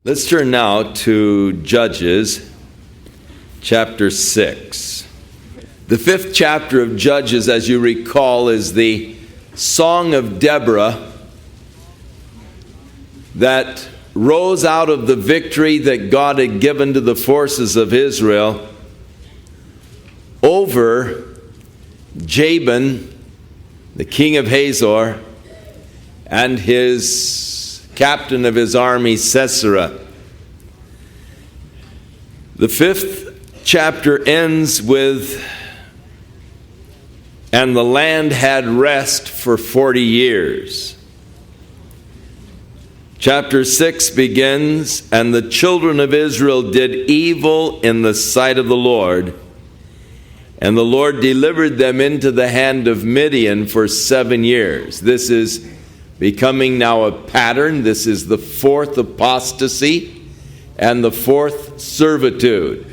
Let's turn now to Judges chapter 6. The fifth chapter of Judges, as you recall, is the Song of Deborah that rose out of the victory that God had given to the forces of Israel over Jabin, the king of Hazor, and his captain of his army, Sisera. The fifth chapter ends with, "And the land had rest for 40 years." Chapter 6 begins, "And the children of Israel did evil in the sight of the Lord, and the Lord delivered them into the hand of Midian for 7 years." This is becoming now a pattern. This is the fourth apostasy and the fourth servitude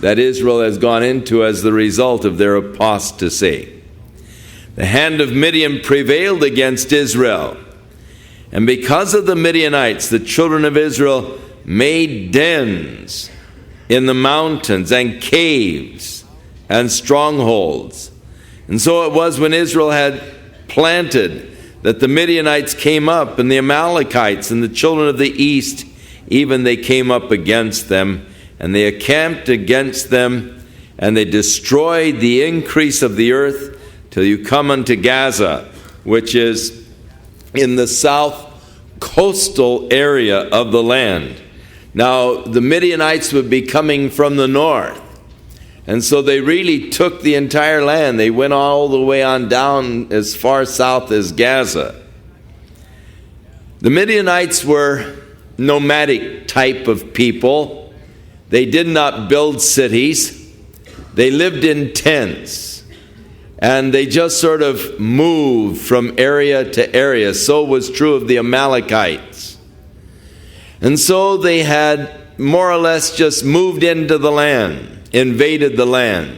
that Israel has gone into as the result of their apostasy. The hand of Midian prevailed against Israel, and because of the Midianites, the children of Israel made dens in the mountains and caves and strongholds. And so it was when Israel had planted that the Midianites came up, and the Amalekites and the children of the east, even they came up against them, and they encamped against them, and they destroyed the increase of the earth till you come unto Gaza, which is in the south coastal area of the land. Now, the Midianites would be coming from the north, and so they really took the entire land. They went all the way on down as far south as Gaza. The Midianites were nomadic type of people. They did not build cities. They lived in tents, and they just sort of moved from area to area. So was true of the Amalekites. And so they had more or less just moved into the land, invaded the land.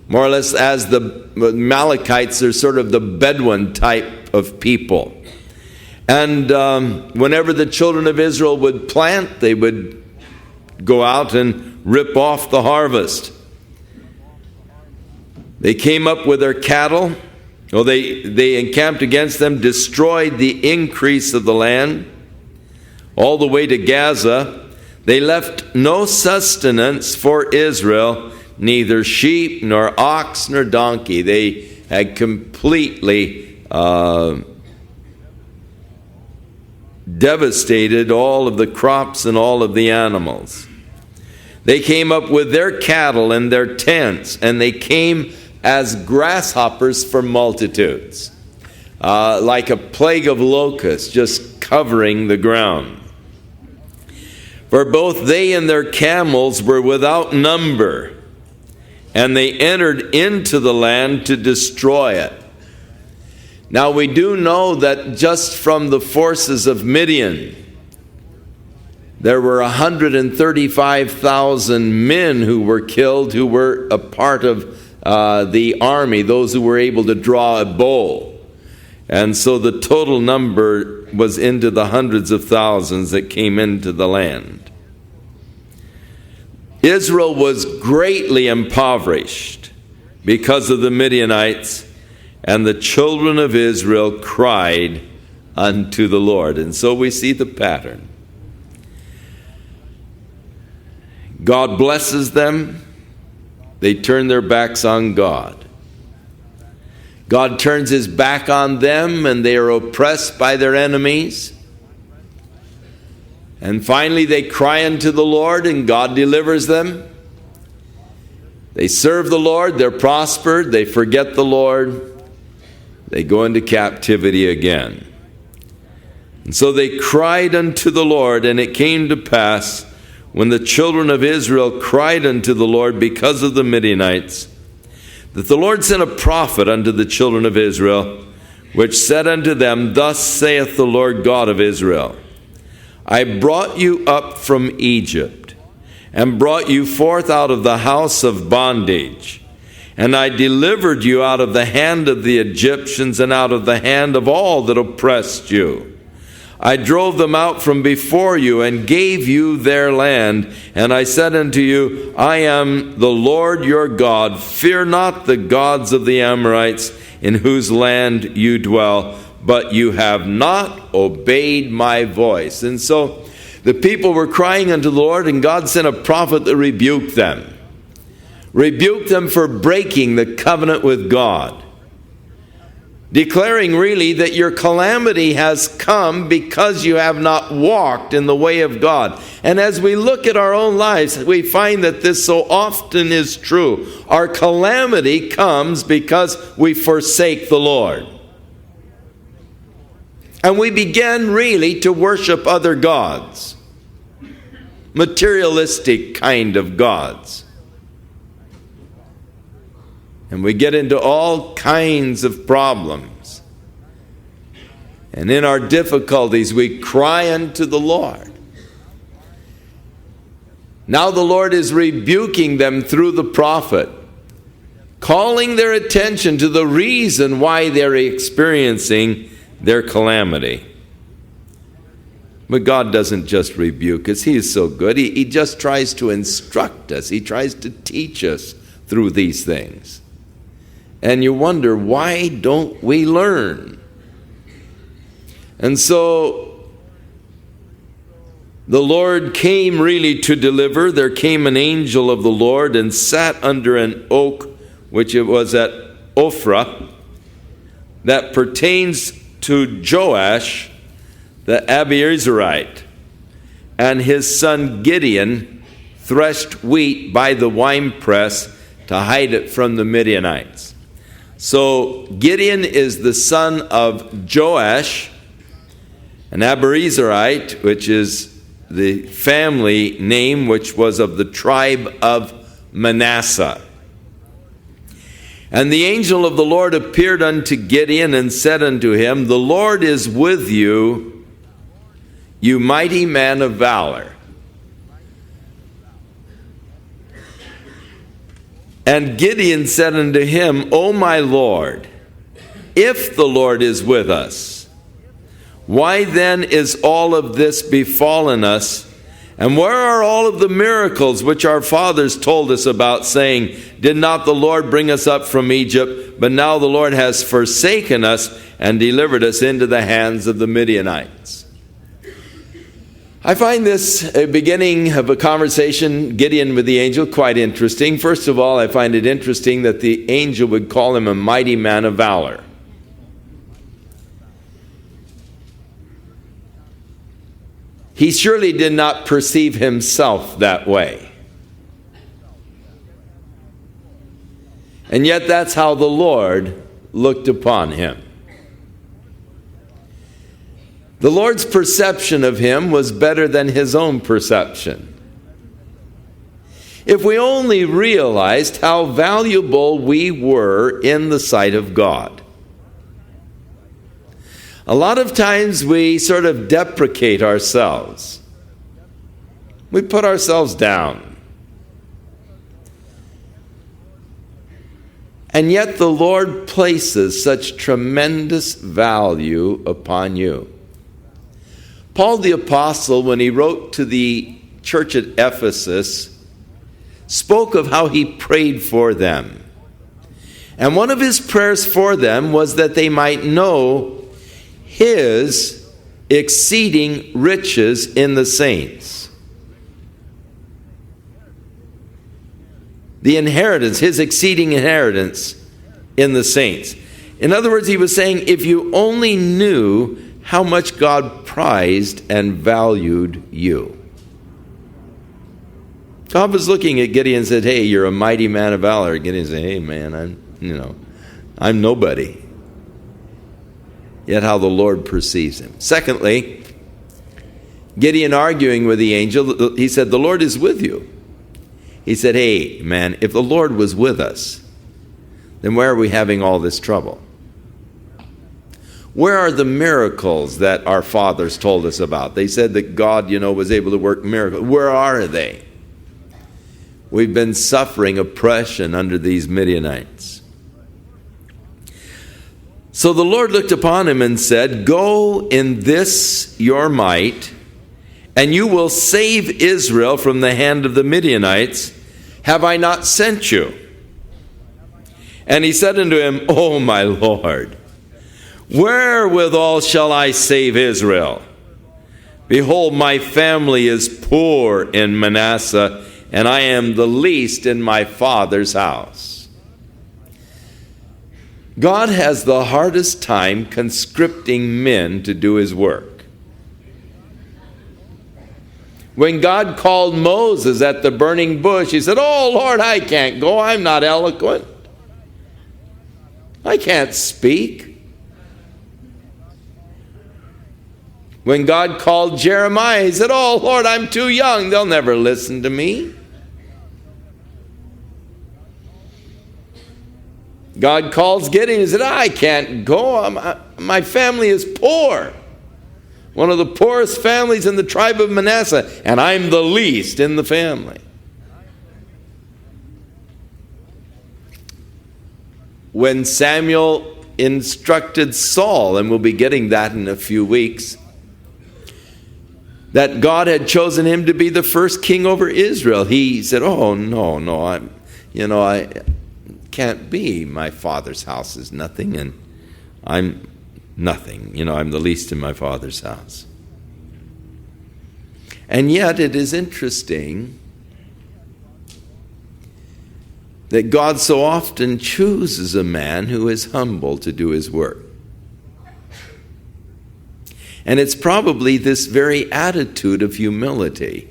More or less as the Amalekites are sort of the Bedouin type of people. And whenever the children of Israel would plant, they would go out and rip off the harvest. They came up with their cattle. Well, they encamped against them, destroyed the increase of the land, all the way to Gaza. They left no sustenance for Israel, neither sheep, nor ox, nor donkey. They had completely devastated all of the crops and all of the animals. They came up with their cattle and their tents, and they came as grasshoppers for multitudes, like a plague of locusts just covering the ground. For both they and their camels were without number, and they entered into the land to destroy it. Now we do know that just from the forces of Midian, there were 135,000 men who were killed, who were a part of the army, those who were able to draw a bow. And so the total number was into the hundreds of thousands that came into the land. Israel was greatly impoverished because of the Midianites, and the children of Israel cried unto the Lord. And so we see the pattern. God blesses them. They turn their backs on God. God turns his back on them, and they are oppressed by their enemies. And finally they cry unto the Lord, and God delivers them. They serve the Lord, they're prospered, they forget the Lord, they go into captivity again. And so they cried unto the Lord, and it came to pass, when the children of Israel cried unto the Lord because of the Midianites, that the Lord sent a prophet unto the children of Israel, which said unto them, Thus saith the Lord God of Israel, I brought you up from Egypt, and brought you forth out of the house of bondage, and I delivered you out of the hand of the Egyptians, and out of the hand of all that oppressed you. I drove them out from before you and gave you their land. And I said unto you, I am the Lord your God. Fear not the gods of the Amorites, in whose land you dwell. But you have not obeyed my voice. And so the people were crying unto the Lord, and God sent a prophet to rebuke them. Rebuke them for breaking the covenant with God. Declaring really that your calamity has come because you have not walked in the way of God. And as we look at our own lives, we find that this so often is true. Our calamity comes because we forsake the Lord. And we begin really to worship other gods. Materialistic kind of gods. And we get into all kinds of problems. And in our difficulties, we cry unto the Lord. Now the Lord is rebuking them through the prophet, calling their attention to the reason why they're experiencing their calamity. But God doesn't just rebuke us. He is so good. He just tries to instruct us. He tries to teach us through these things. And you wonder, why don't we learn? And so the Lord came really to deliver. There came an angel of the Lord and sat under an oak, which it was at Ophrah, that pertains to Joash the Abiezrite. And his son Gideon threshed wheat by the winepress to hide it from the Midianites. So Gideon is the son of Joash, an Abiezrite, which is the family name which was of the tribe of Manasseh. And the angel of the Lord appeared unto Gideon and said unto him, The Lord is with you, you mighty man of valor. And Gideon said unto him, O my Lord, if the Lord is with us, why then is all of this befallen us? And where are all of the miracles which our fathers told us about, saying, Did not the Lord bring us up from Egypt? But now the Lord has forsaken us and delivered us into the hands of the Midianites. I find this beginning of a conversation, Gideon with the angel, quite interesting. First of all, I find it interesting that the angel would call him a mighty man of valor. He surely did not perceive himself that way. And yet that's how the Lord looked upon him. The Lord's perception of him was better than his own perception. If we only realized how valuable we were in the sight of God. A lot of times we sort of deprecate ourselves. We put ourselves down. And yet the Lord places such tremendous value upon you. Paul the Apostle, when he wrote to the church at Ephesus, spoke of how he prayed for them. And one of his prayers for them was that they might know his exceeding riches in the saints. The inheritance, his exceeding inheritance in the saints. In other words, he was saying, if you only knew how much God prized and valued you. God was looking at Gideon and said, hey, you're a mighty man of valor. Gideon said, hey man, I'm nobody. Yet how the Lord perceives him. Secondly, Gideon arguing with the angel, he said, the Lord is with you. He said, hey man, if the Lord was with us, then where are we having all this trouble? Where are the miracles that our fathers told us about? They said that God, was able to work miracles. Where are they? We've been suffering oppression under these Midianites. So the Lord looked upon him and said, "Go in this your might, and you will save Israel from the hand of the Midianites. Have I not sent you?" And he said unto him, "O my Lord, wherewithal shall I save Israel? Behold, my family is poor in Manasseh, and I am the least in my father's house." God has the hardest time conscripting men to do his work. When God called Moses at the burning bush, he said, "Oh Lord, I can't go. I'm not eloquent. I can't speak." When God called Jeremiah, he said, "Oh Lord, I'm too young. They'll never listen to me." God calls Gideon, he said, "I can't go. My family is poor. One of the poorest families in the tribe of Manasseh, and I'm the least in the family." When Samuel instructed Saul, and we'll be getting that in a few weeks, that God had chosen him to be the first king over Israel, he said, "Oh, no, I can't be. My father's house is nothing, and I'm nothing. I'm the least in my father's house." And yet it is interesting that God so often chooses a man who is humble to do his work. And it's probably this very attitude of humility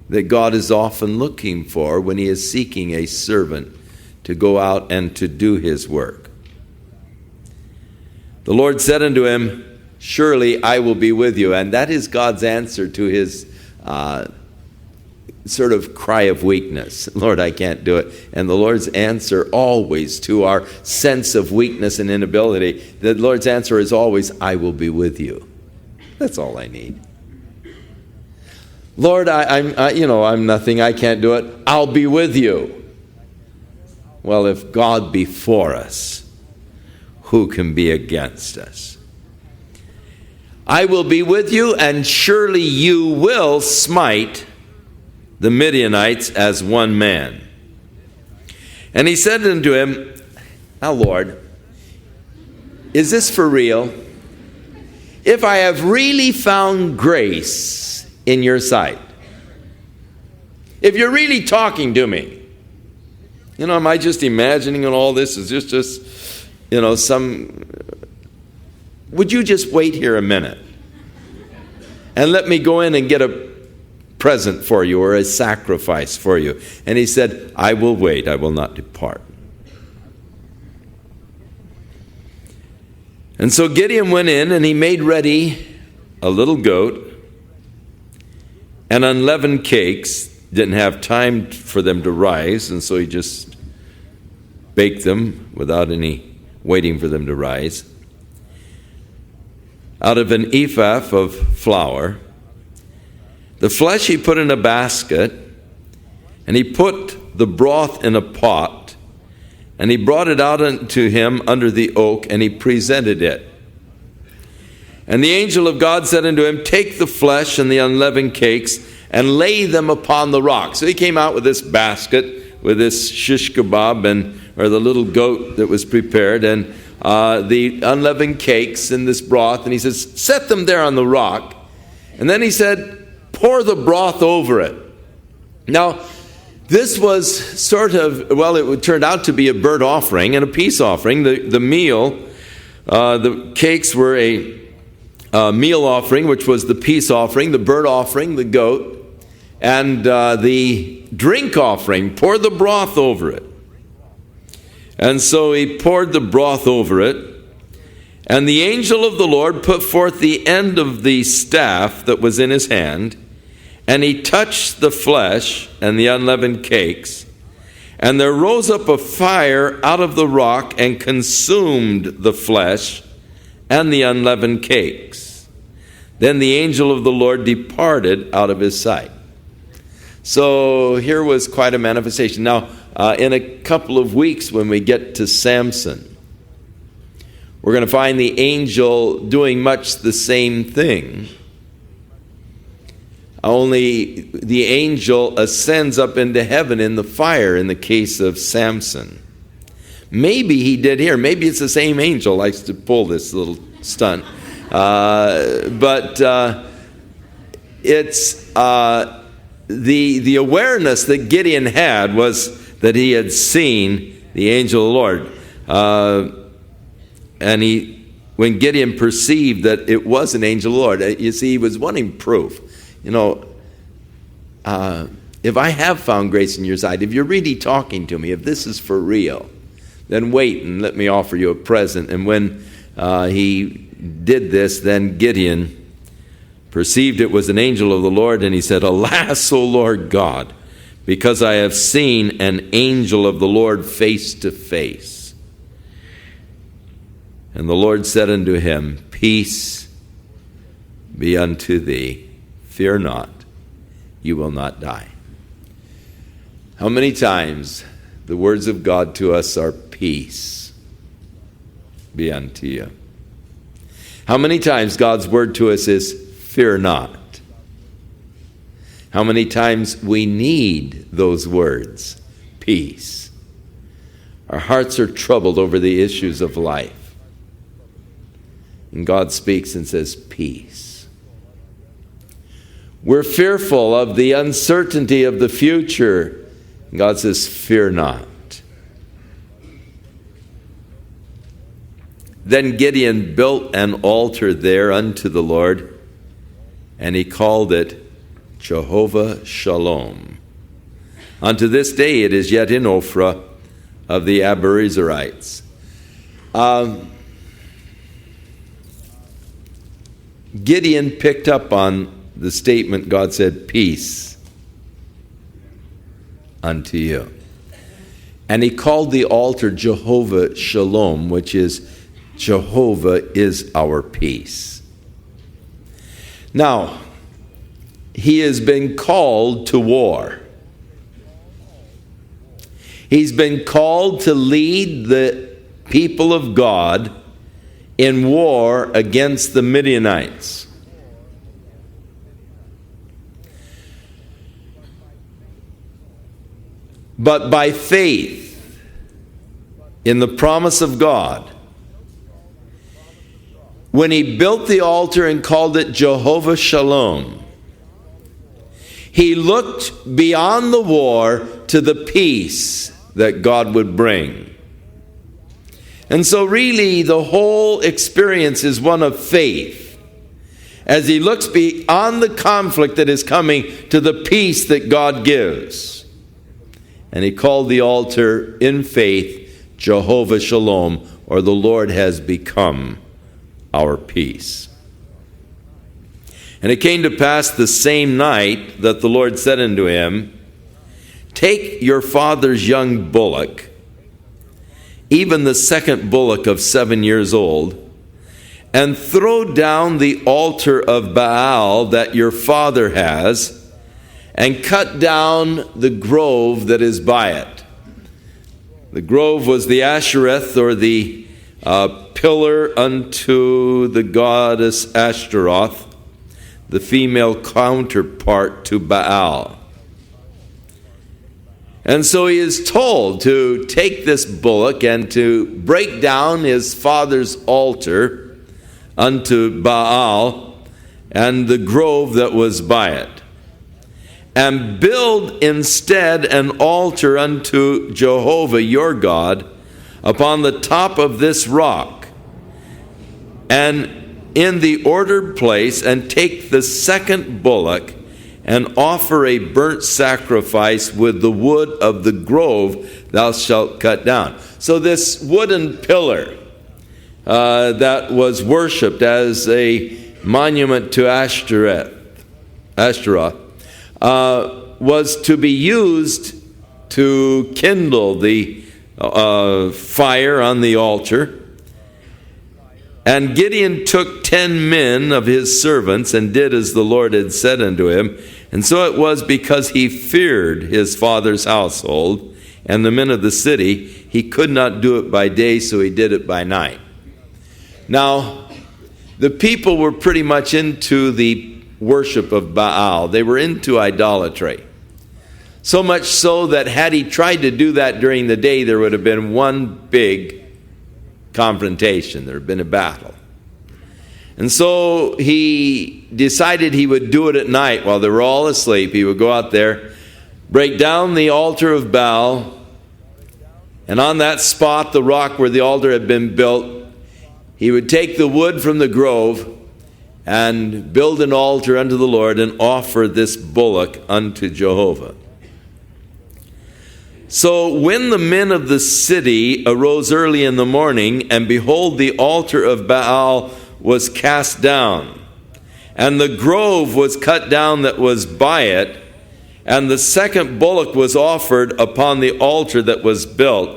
that God is often looking for when he is seeking a servant to go out and to do his work. The Lord said unto him, "Surely I will be with you." And that is God's answer to his sort of cry of weakness. "Lord, I can't do it." And the Lord's answer always to our sense of weakness and inability, the Lord's answer is always, "I will be with you." That's all I need. "Lord, I'm nothing. I can't do it." "I'll be with you." Well, if God be for us, who can be against us? "I will be with you, and surely you will smite the Midianites as one man." And he said unto him, "Now, Lord, is this for real? If I have really found grace in your sight, if you're really talking to me, am I just imagining all this is just would you just wait here a minute and let me go in and get a present for you or a sacrifice for you?" And he said, "I will wait. I will not depart." And so Gideon went in and he made ready a little goat and unleavened cakes. Didn't have time for them to rise, and so he just baked them without any waiting for them to rise. Out of an ephah of flour. The flesh he put in a basket, and he put the broth in a pot, and he brought it out unto him under the oak, and he presented it. And the angel of God said unto him, "Take the flesh and the unleavened cakes, and lay them upon the rock." So he came out with this basket, with this shish kebab, or the little goat that was prepared, and the unleavened cakes and this broth, and he says, "Set them there on the rock." And then he said, "Pour the broth over it." Now, this was it turned out to be a burnt offering and a peace offering. The meal, the cakes were a meal offering, which was the peace offering, the burnt offering, the goat, and the drink offering. Pour the broth over it. And so he poured the broth over it. And the angel of the Lord put forth the end of the staff that was in his hand, and he touched the flesh and the unleavened cakes, and there rose up a fire out of the rock and consumed the flesh and the unleavened cakes. Then the angel of the Lord departed out of his sight. So here was quite a manifestation. Now, in a couple of weeks when we get to Samson, we're going to find the angel doing much the same thing. Only the angel ascends up into heaven in the fire in the case of Samson. Maybe he did here. Maybe it's the same angel likes to pull this little stunt. But it's the awareness that Gideon had was that he had seen the angel of the Lord. And when Gideon perceived that it was an angel of the Lord, you see, he was wanting proof. You know, if I have found grace in your sight, if you're really talking to me, if this is for real, then wait and let me offer you a present. And when he did this, then Gideon perceived it was an angel of the Lord, and he said, "Alas, O Lord God, because I have seen an angel of the Lord face to face." And the Lord said unto him, "Peace be unto thee. Fear not, you will not die." How many times the words of God to us are peace be unto you? How many times God's word to us is fear not? How many times we need those words, peace. Our hearts are troubled over the issues of life. And God speaks and says, peace. We're fearful of the uncertainty of the future. And God says, fear not. Then Gideon built an altar there unto the Lord, and he called it Jehovah Shalom. Unto this day it is yet in Ophrah of the Abiezrites. Gideon picked up on the statement God said, peace unto you. And he called the altar Jehovah Shalom, which is Jehovah is our peace. Now, he has been called to war. He's been called to lead the people of God in war against the Midianites. But by faith in the promise of God, when he built the altar and called it Jehovah Shalom, he looked beyond the war to the peace that God would bring. And so really the whole experience is one of faith, as he looks beyond the conflict that is coming to the peace that God gives. And he called the altar in faith Jehovah Shalom, or the Lord has become our peace. And it came to pass the same night that the Lord said unto him, take your father's young bullock, even the second bullock of 7 years old, and throw down the altar of Baal that your father has, and cut down the grove that is by it. The grove was the Ashereth, or the pillar unto the goddess Ashtaroth, the female counterpart to Baal. And so he is told to take this bullock and to break down his father's altar unto Baal and the grove that was by it, and build instead an altar unto Jehovah your God upon the top of this rock, and in the ordered place, and take the second bullock and offer a burnt sacrifice with the wood of the grove thou shalt cut down. So this wooden pillar that was worshipped as a monument to Ashtaroth was to be used to kindle the fire on the altar. And Gideon took 10 men of his servants and did as the Lord had said unto him. And so it was, because he feared his father's household and the men of the city, he could not do it by day, so he did it by night. Now, the people were pretty much into the worship of Baal. They were into idolatry. So much so that had he tried to do that during the day, there would have been one big confrontation. There would have been a battle. And so he decided he would do it at night while they were all asleep. He would go out there, break down the altar of Baal, and on that spot, the rock where the altar had been built, he would take the wood from the grove and build an altar unto the Lord and offer this bullock unto Jehovah. So when the men of the city arose early in the morning, and behold, the altar of Baal was cast down, and the grove was cut down that was by it, and the second bullock was offered upon the altar that was built,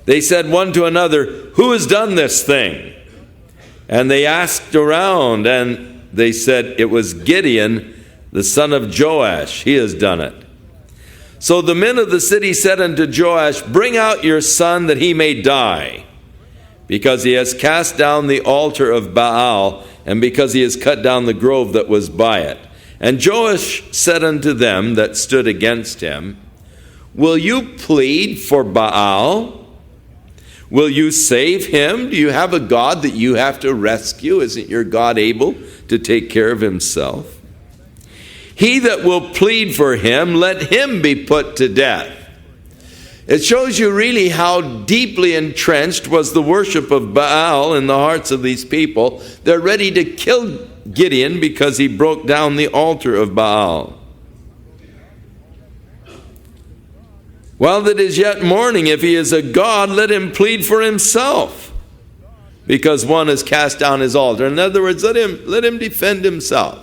they said one to another, "Who has done this thing?" And they asked around, and they said, "It was Gideon, the son of Joash. He has done it." So the men of the city said unto Joash, "Bring out your son that he may die, because he has cast down the altar of Baal, and because he has cut down the grove that was by it." And Joash said unto them that stood against him, "Will you plead for Baal? Will you save him? Do you have a God that you have to rescue? Isn't your God able to take care of himself? He that will plead for him, let him be put to death." It shows you really how deeply entrenched was the worship of Baal in the hearts of these people. They're ready to kill Gideon because he broke down the altar of Baal. While it is yet morning, if he is a god, let him plead for himself, because one has cast down his altar. In other words, let him defend himself.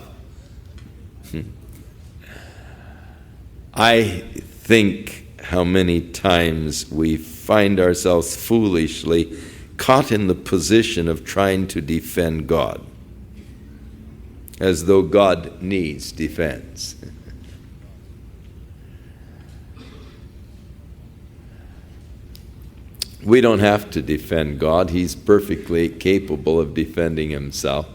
I think how many times we find ourselves foolishly caught in the position of trying to defend God, as though God needs defense. We don't have to defend God. He's perfectly capable of defending himself.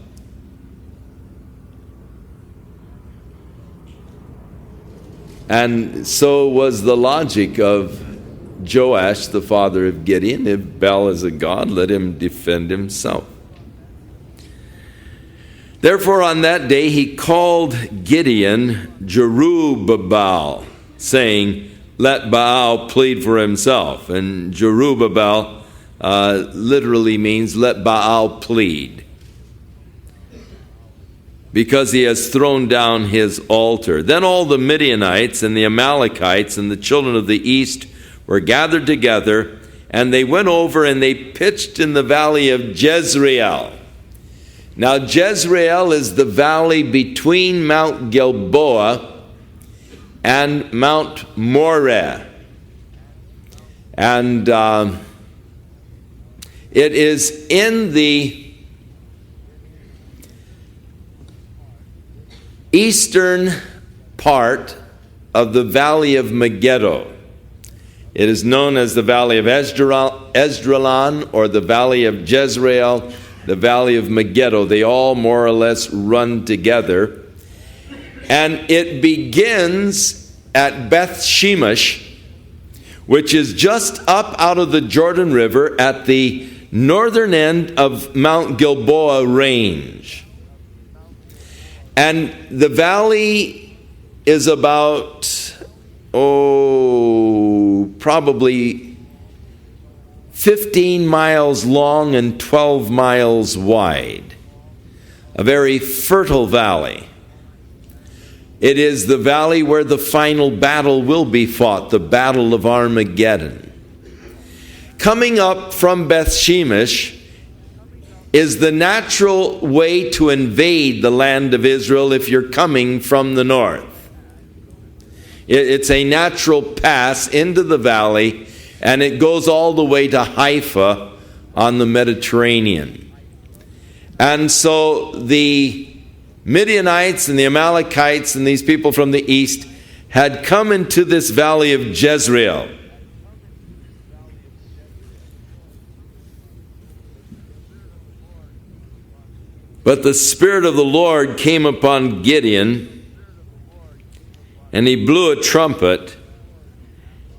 And so was the logic of Joash, the father of Gideon. If Baal is a god, let him defend himself. Therefore, on that day, he called Gideon Jerubbaal, saying, "Let Baal plead for himself." And Jerubbaal literally means, "Let Baal plead," because he has thrown down his altar. Then all the Midianites and the Amalekites and the children of the east were gathered together, and they went over and they pitched in the valley of Jezreel. Now Jezreel is the valley between Mount Gilboa and Mount Moreh. And it is in the eastern part of the valley of Megiddo. It is known as the valley of Esdraelon, or the valley of Jezreel, the valley of Megiddo. They all more or less run together. And it begins at Beth Shemesh, which is just up out of the Jordan River at the northern end of Mount Gilboa range. And the valley is about, probably 15 miles long and 12 miles wide. A very fertile valley. It is the valley where the final battle will be fought, the Battle of Armageddon. Coming up from Beth Shemesh is the natural way to invade the land of Israel if you're coming from the north. It's a natural pass into the valley, and it goes all the way to Haifa on the Mediterranean. And so the Midianites and the Amalekites and these people from the east had come into this valley of Jezreel. But the Spirit of the Lord came upon Gideon, and he blew a trumpet,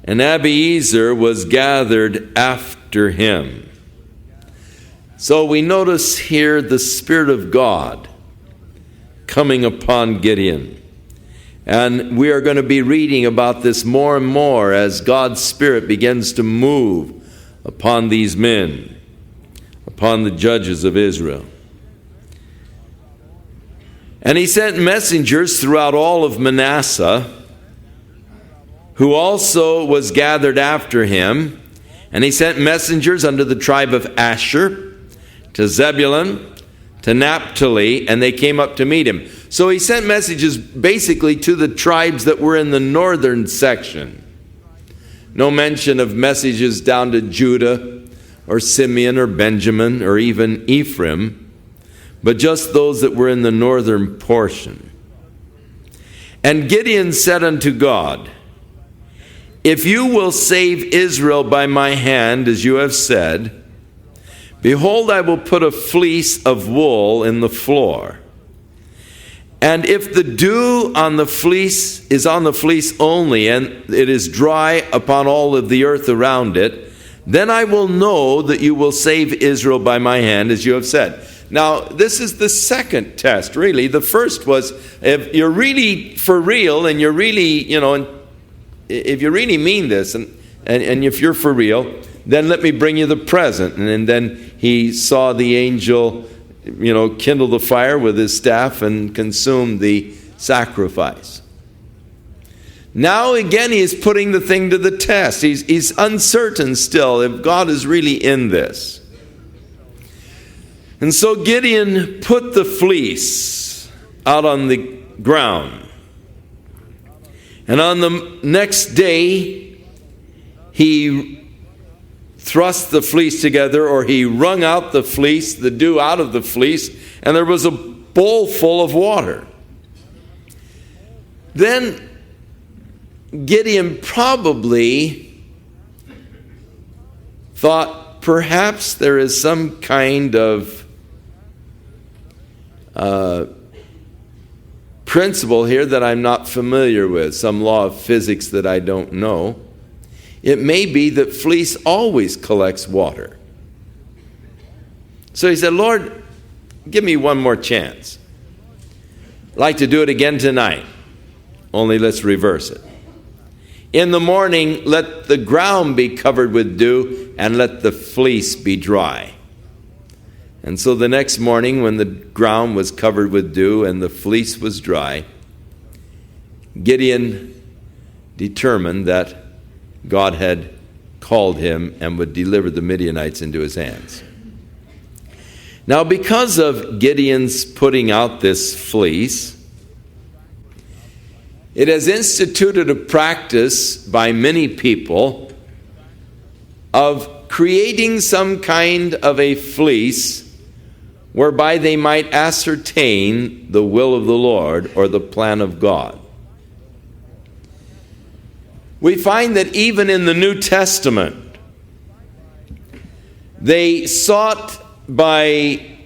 and Abiezer was gathered after him. So we notice here the Spirit of God coming upon Gideon. And we are going to be reading about this more and more as God's Spirit begins to move upon these men, upon the judges of Israel. And he sent messengers throughout all of Manasseh, who also was gathered after him. And he sent messengers unto the tribe of Asher, to Zebulun, to Naphtali, and they came up to meet him. So he sent messages basically to the tribes that were in the northern section. No mention of messages down to Judah or Simeon or Benjamin or even Ephraim, but just those that were in the northern portion. And Gideon said unto God, if you will save Israel by my hand, as you have said, behold, I will put a fleece of wool in the floor. And if the dew on the fleece is on the fleece only, and it is dry upon all of the earth around it, then I will know that you will save Israel by my hand, as you have said. Now, this is the second test, really. The first was, if you're really for real, and you're really, if you really mean this, and if you're for real, then let me bring you the present. And then he saw the angel, kindle the fire with his staff and consume the sacrifice. Now again, he is putting the thing to the test. He's uncertain still if God is really in this. And so Gideon put the fleece out on the ground. And on the next day, he thrust the fleece together, or he wrung out the fleece, the dew out of the fleece, and there was a bowl full of water. Then Gideon probably thought perhaps there is some kind of principle here that I'm not familiar with, some law of physics that I don't know. It may be that fleece always collects water. So he said, Lord, give me one more chance. I'd like to do it again tonight, only let's reverse it. In the morning, let the ground be covered with dew, and let the fleece be dry. And so the next morning, when the ground was covered with dew and the fleece was dry, Gideon determined that God had called him and would deliver the Midianites into his hands. Now, because of Gideon's putting out this fleece, it has instituted a practice by many people of creating some kind of a fleece whereby they might ascertain the will of the Lord or the plan of God. We find that even in the New Testament, they sought by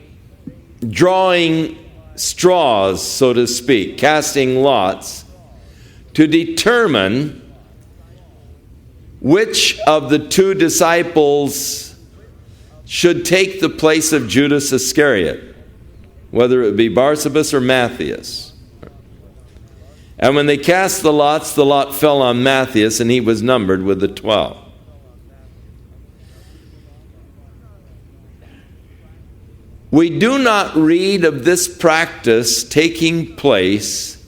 drawing straws, so to speak, casting lots, to determine which of the two disciples should take the place of Judas Iscariot, whether it be Barsabas or Matthias. And when they cast the lots, the lot fell on Matthias, and he was numbered with the 12. We do not read of this practice taking place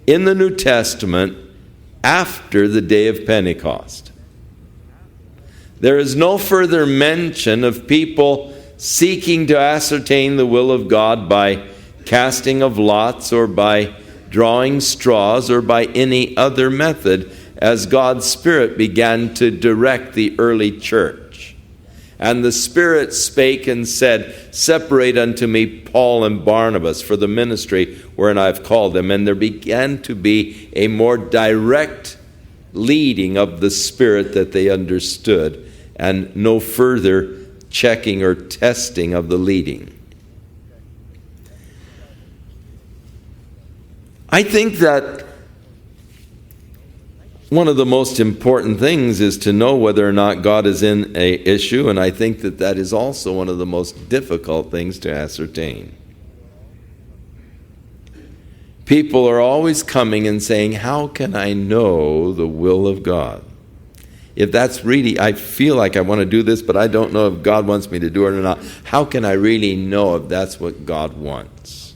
in the New Testament after the day of Pentecost. There is no further mention of people seeking to ascertain the will of God by casting of lots or by drawing straws or by any other method as God's Spirit began to direct the early church. And the Spirit spake and said, "Separate unto me Paul and Barnabas for the ministry wherein I have called them." And there began to be a more direct leading of the Spirit that they understood, and no further checking or testing of the leading. I think that one of the most important things is to know whether or not God is in a issue, and I think that that is also one of the most difficult things to ascertain. People are always coming and saying, how can I know the will of God? If that's really, I feel like I want to do this, but I don't know if God wants me to do it or not. How can I really know if that's what God wants?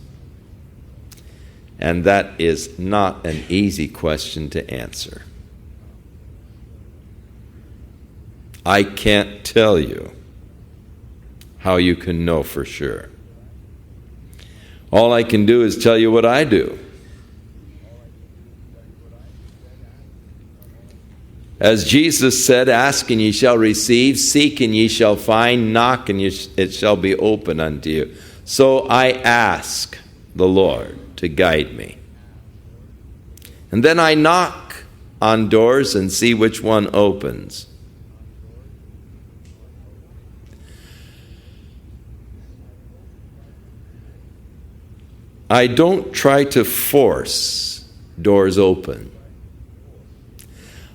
And that is not an easy question to answer. I can't tell you how you can know for sure. All I can do is tell you what I do. As Jesus said, ask and ye shall receive, seek and ye shall find, knock and it shall be open unto you. So I ask the Lord to guide me. And then I knock on doors and see which one opens. I don't try to force doors open.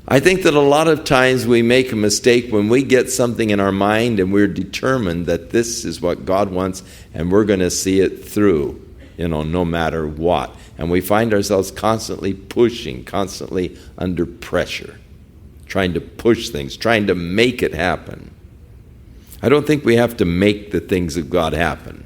I think that a lot of times we make a mistake when we get something in our mind and we're determined that this is what God wants and we're going to see it through, no matter what. And we find ourselves constantly pushing, constantly under pressure, trying to push things, trying to make it happen. I don't think we have to make the things of God happen.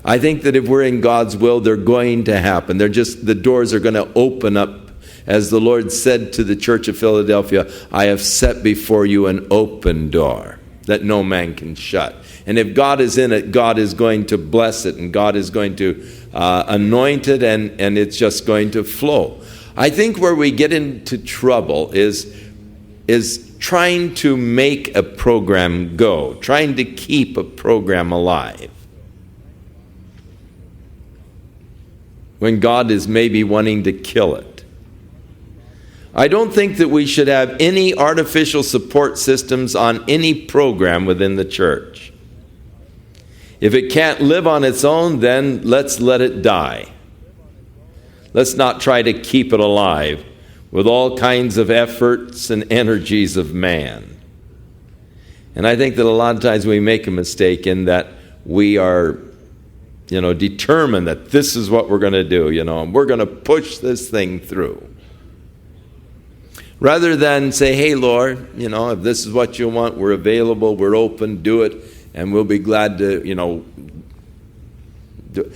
I think that if we're in God's will, they're going to happen. The doors are going to open up. As the Lord said to the church of Philadelphia, I have set before you an open door that no man can shut. And if God is in it, God is going to bless it, and God is going to anoint it, and it's just going to flow. I think where we get into trouble is trying to make a program go, trying to keep a program alive, when God is maybe wanting to kill it. I don't think that we should have any artificial support systems on any program within the church. If it can't live on its own, then let's let it die. Let's not try to keep it alive with all kinds of efforts and energies of man. And I think that a lot of times we make a mistake in that we are, determined that this is what we're going to do, and we're going to push this thing through. Rather than say, hey, Lord, if this is what you want, we're available, we're open, do it, and we'll be glad to, do.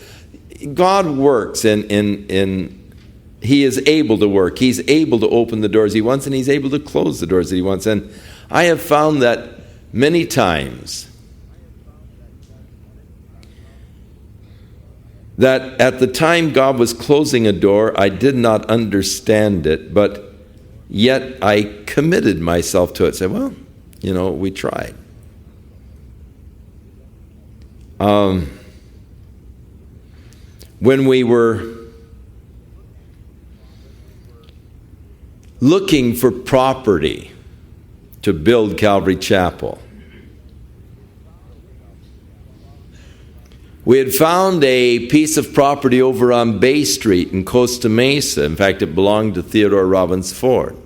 God works, and He is able to work. He's able to open the doors He wants, and He's able to close the doors that He wants. And I have found that many times that at the time God was closing a door, I did not understand it, but yet I committed myself to it. Say, well, we tried. When we were looking for property to build Calvary Chapel, we had found a piece of property over on Bay Street in Costa Mesa. In fact, it belonged to Theodore Robbins Ford.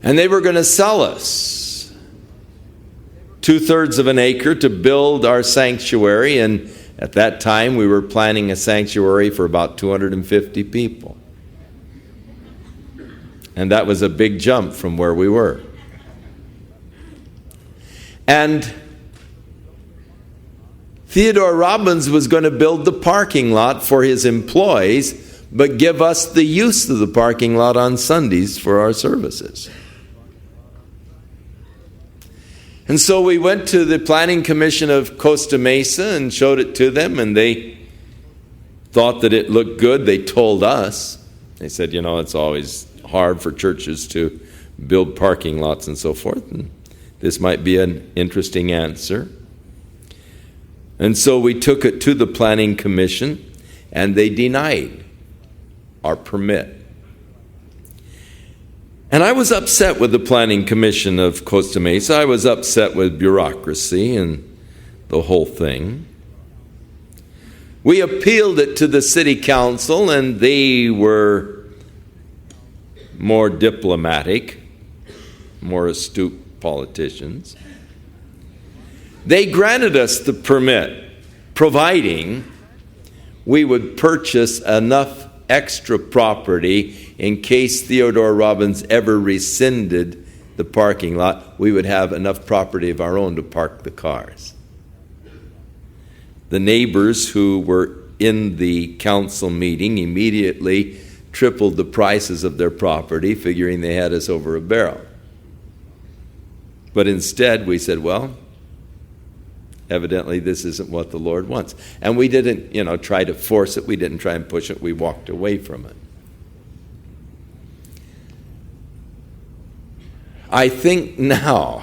And they were going to sell us 2/3 of an acre to build our sanctuary. And at that time, we were planning a sanctuary for about 250 people. And that was a big jump from where we were. And Theodore Robbins was going to build the parking lot for his employees, but give us the use of the parking lot on Sundays for our services. And so we went to the Planning Commission of Costa Mesa and showed it to them, and they thought that it looked good. They told us. They said, it's always hard for churches to build parking lots and so forth, and this might be an interesting answer. And so we took it to the Planning Commission, and they denied our permit. And I was upset with the Planning Commission of Costa Mesa. I was upset with bureaucracy and the whole thing. We appealed it to the city council, and they were more diplomatic, more astute politicians. They granted us the permit, providing we would purchase enough extra property in case Theodore Robbins ever rescinded the parking lot. We would have enough property of our own to park the cars. The neighbors who were in the council meeting immediately tripled the prices of their property, figuring they had us over a barrel. But instead we said, well, evidently this isn't what the Lord wants. And we didn't, try to force it. We didn't try and push it. We walked away from it. I think now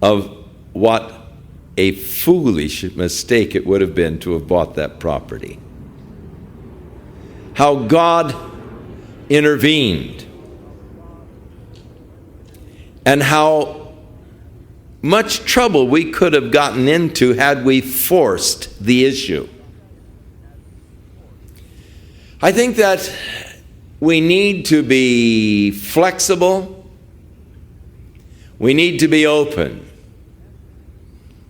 of what a foolish mistake it would have been to have bought that property. How God intervened. And how much trouble we could have gotten into had we forced the issue. I think that we need to be flexible. We need to be open.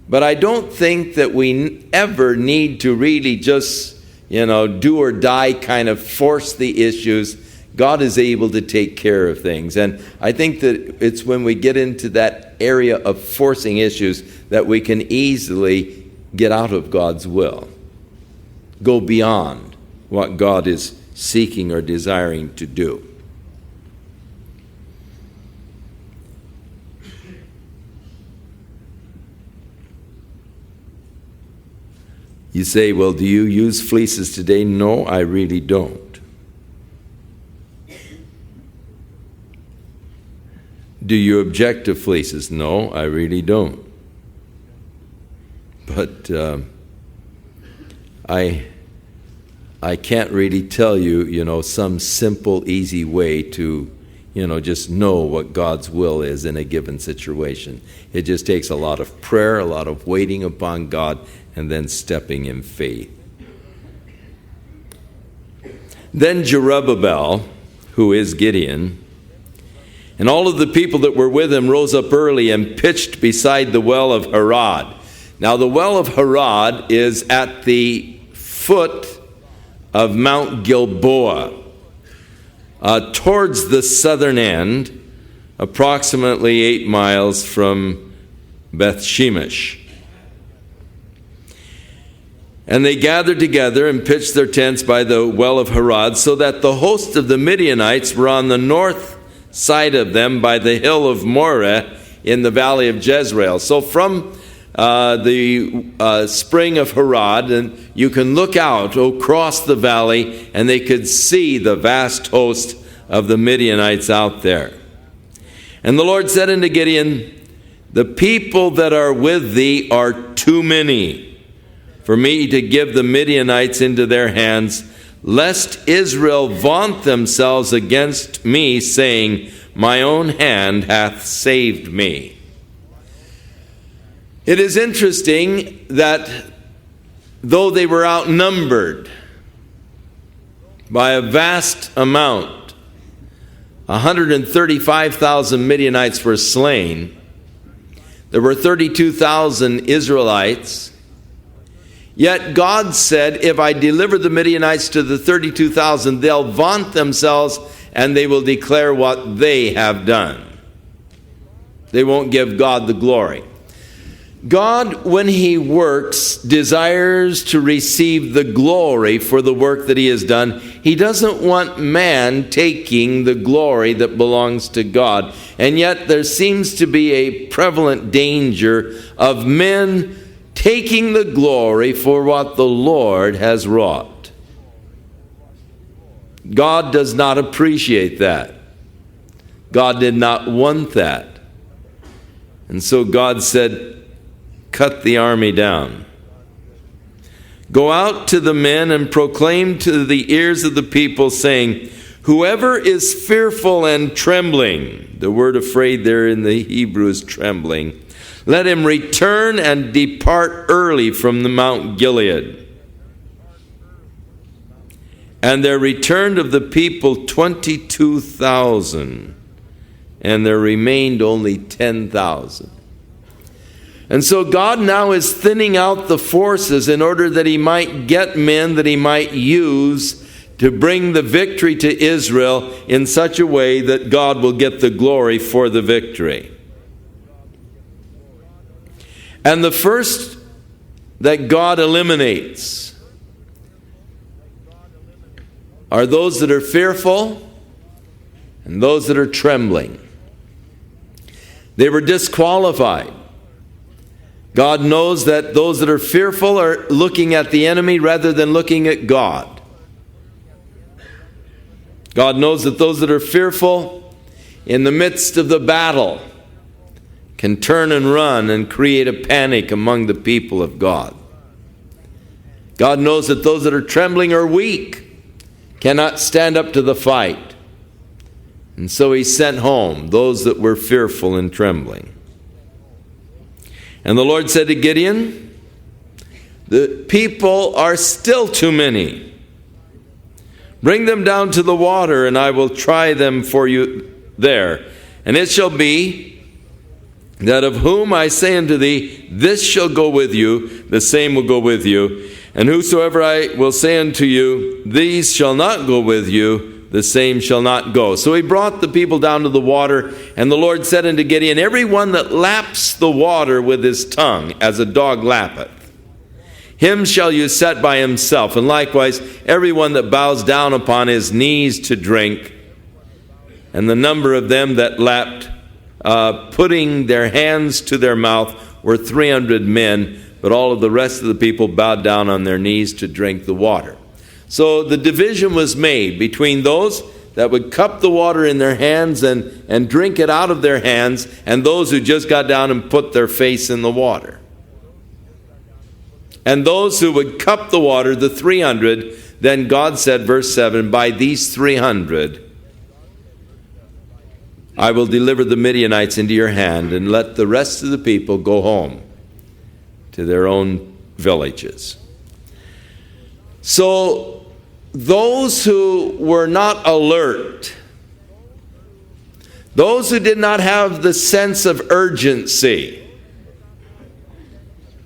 But I don't think that we ever need to really just, do or die kind of force the issues. God is able to take care of things. And I think that it's when we get into that area of forcing issues that we can easily get out of God's will. Go beyond what God is seeking or desiring to do. You say, well, do you use fleeces today? No, I really don't. Do you object to fleeces? No, I really don't. But I can't really tell you, some simple, easy way to, just know what God's will is in a given situation. It just takes a lot of prayer, a lot of waiting upon God, and then stepping in faith. Then Jerubbaal, who is Gideon, and all of the people that were with him rose up early and pitched beside the well of Harod. Now the well of Harod is at the foot of Mount Gilboa, towards the southern end, approximately 8 miles from Beth Shemesh. And they gathered together and pitched their tents by the well of Harod, so that the host of the Midianites were on the north side of them by the hill of Moreh in the valley of Jezreel. So from the spring of Harod, and you can look out across the valley, and they could see the vast host of the Midianites out there. And the Lord said unto Gideon, the people that are with thee are too many for me to give the Midianites into their hands, lest Israel vaunt themselves against me, saying, my own hand hath saved me. It is interesting that though they were outnumbered by a vast amount, 135,000 Midianites were slain. There were 32,000 Israelites. Yet God said, if I deliver the Midianites to the 32,000, they'll vaunt themselves and they will declare what they have done. They won't give God the glory. God, when he works, desires to receive the glory for the work that he has done. He doesn't want man taking the glory that belongs to God. And yet there seems to be a prevalent danger of men taking the glory for what the Lord has wrought. God does not appreciate that. God did not want that. And so God said, cut the army down. Go out to the men and proclaim to the ears of the people, saying, whoever is fearful and trembling, the word afraid there in the Hebrew is trembling, Let him return and depart early from the Mount Gilead. And there returned of the people 22,000, and there remained only 10,000. And so God now is thinning out the forces in order that he might get men that he might use to bring the victory to Israel in such a way that God will get the glory for the victory. And the first that God eliminates are those that are fearful and those that are trembling. They were disqualified. God knows that those that are fearful are looking at the enemy rather than looking at God. God knows that those that are fearful in the midst of the battle can turn and run and create a panic among the people of God. God knows that those that are trembling are weak, cannot stand up to the fight. And so he sent home those that were fearful and trembling. And the Lord said to Gideon, the people are still too many. Bring them down to the water, and I will try them for you there. And it shall be that of whom I say unto thee, this shall go with you, the same will go with you. And whosoever I will say unto you, these shall not go with you, the same shall not go. So he brought the people down to the water, and the Lord said unto Gideon, every one that laps the water with his tongue, as a dog lappeth, him shall you set by himself. And likewise, every one that bows down upon his knees to drink. And the number of them that lapped, putting their hands to their mouth, were 300 men, but all of the rest of the people bowed down on their knees to drink the water. So the division was made between those that would cup the water in their hands and drink it out of their hands, and those who just got down and put their face in the water. And those who would cup the water, the 300, then God said, verse 7, by these 300 I will deliver the Midianites into your hand, and let the rest of the people go home to their own villages. So those who were not alert, those who did not have the sense of urgency,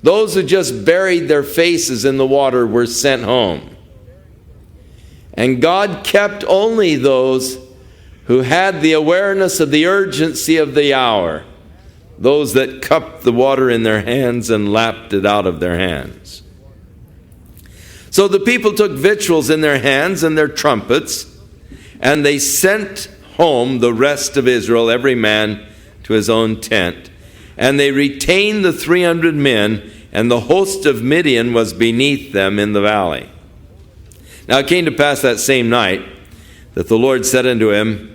those who just buried their faces in the water were sent home. And God kept only those who had the awareness of the urgency of the hour, those that cupped the water in their hands and lapped it out of their hands. So the people took victuals in their hands and their trumpets, and they sent home the rest of Israel, every man to his own tent. And they retained the 300 men, and the host of Midian was beneath them in the valley. Now it came to pass that same night that the Lord said unto him,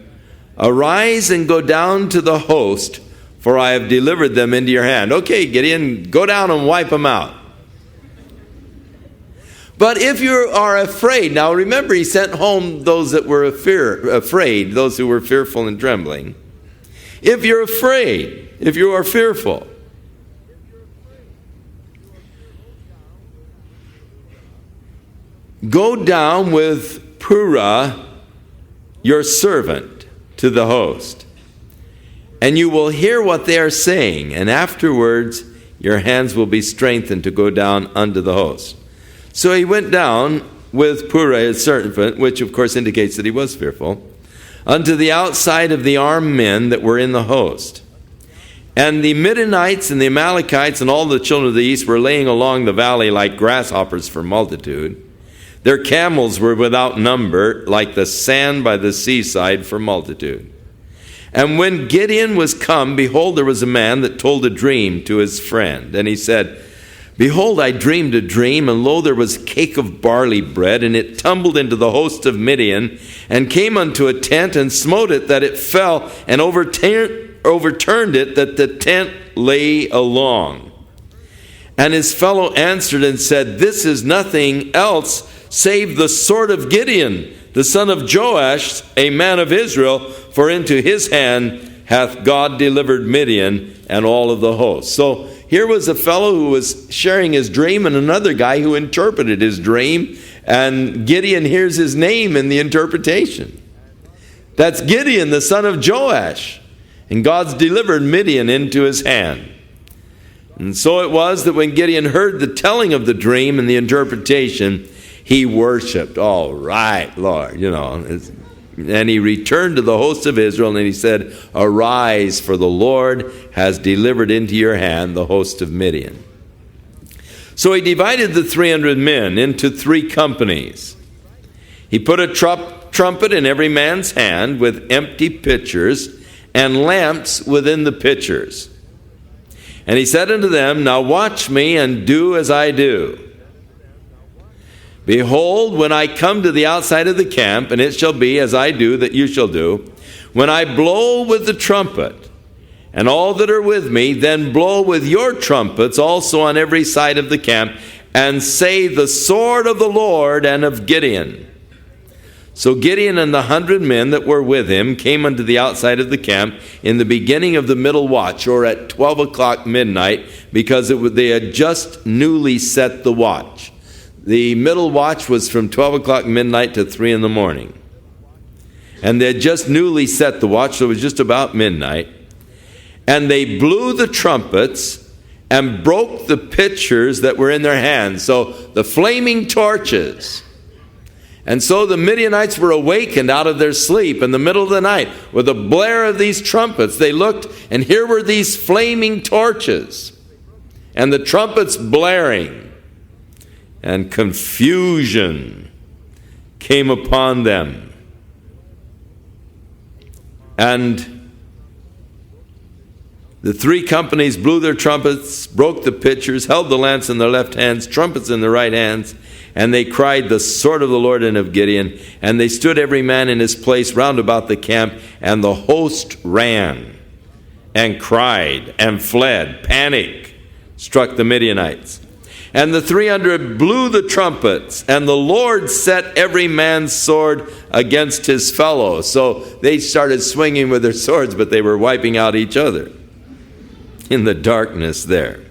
arise and go down to the host, for I have delivered them into your hand. Okay, Gideon, go down and wipe them out. But if you are afraid, now remember he sent home those that were afraid, those who were fearful and trembling. If you're afraid, if you are fearful, go down with Purah, your servant, to the host, and you will hear what they are saying, and afterwards your hands will be strengthened to go down unto the host. So he went down with Purah his servant, which of course indicates that he was fearful, unto the outside of the armed men that were in the host. And the Midianites and the Amalekites and all the children of the east were laying along the valley like grasshoppers for multitude. Their camels were without number, like the sand by the seaside for multitude. And when Gideon was come, behold, there was a man that told a dream to his friend. And he said, behold, I dreamed a dream, and lo, there was a cake of barley bread, and it tumbled into the host of Midian, and came unto a tent, and smote it, that it fell, and overturned it, that the tent lay along. And his fellow answered and said, this is nothing else save the sword of Gideon, the son of Joash, a man of Israel, for into his hand hath God delivered Midian, and all of the host. So here was a fellow who was sharing his dream and another guy who interpreted his dream, and Gideon hears his name in the interpretation. That's Gideon, the son of Joash. And God's delivered Midian into his hand. And so it was that when Gideon heard the telling of the dream and the interpretation, he worshiped. All right, Lord, And he returned to the host of Israel, and he said, "Arise, for the Lord has delivered into your hand the host of Midian." So he divided the 300 men into 3 companies. He put a trumpet in every man's hand with empty pitchers and lamps within the pitchers. And he said unto them, "Now watch me and do as I do. Behold, when I come to the outside of the camp, and it shall be as I do that you shall do, when I blow with the trumpet, and all that are with me, then blow with your trumpets also on every side of the camp, and say, the sword of the Lord and of Gideon." So Gideon and the 100 men that were with him came unto the outside of the camp in the beginning of the middle watch, or at 12 o'clock midnight, because they had just newly set the watch. The middle watch was from 12 o'clock midnight to 3 in the morning. And they had just newly set the watch, so it was just about midnight. And they blew the trumpets and broke the pitchers that were in their hands, so the flaming torches. And so the Midianites were awakened out of their sleep in the middle of the night with the blare of these trumpets. They looked, and here were these flaming torches, and the trumpets blaring. And confusion came upon them. And the 3 companies blew their trumpets, broke the pitchers, held the lamps in their left hands, trumpets in their right hands, and they cried, "The sword of the Lord and of Gideon." And they stood every man in his place round about the camp, and the host ran and cried and fled. Panic struck the Midianites. And the 300 blew the trumpets, and the Lord set every man's sword against his fellow. So they started swinging with their swords, but they were wiping out each other in the darkness there.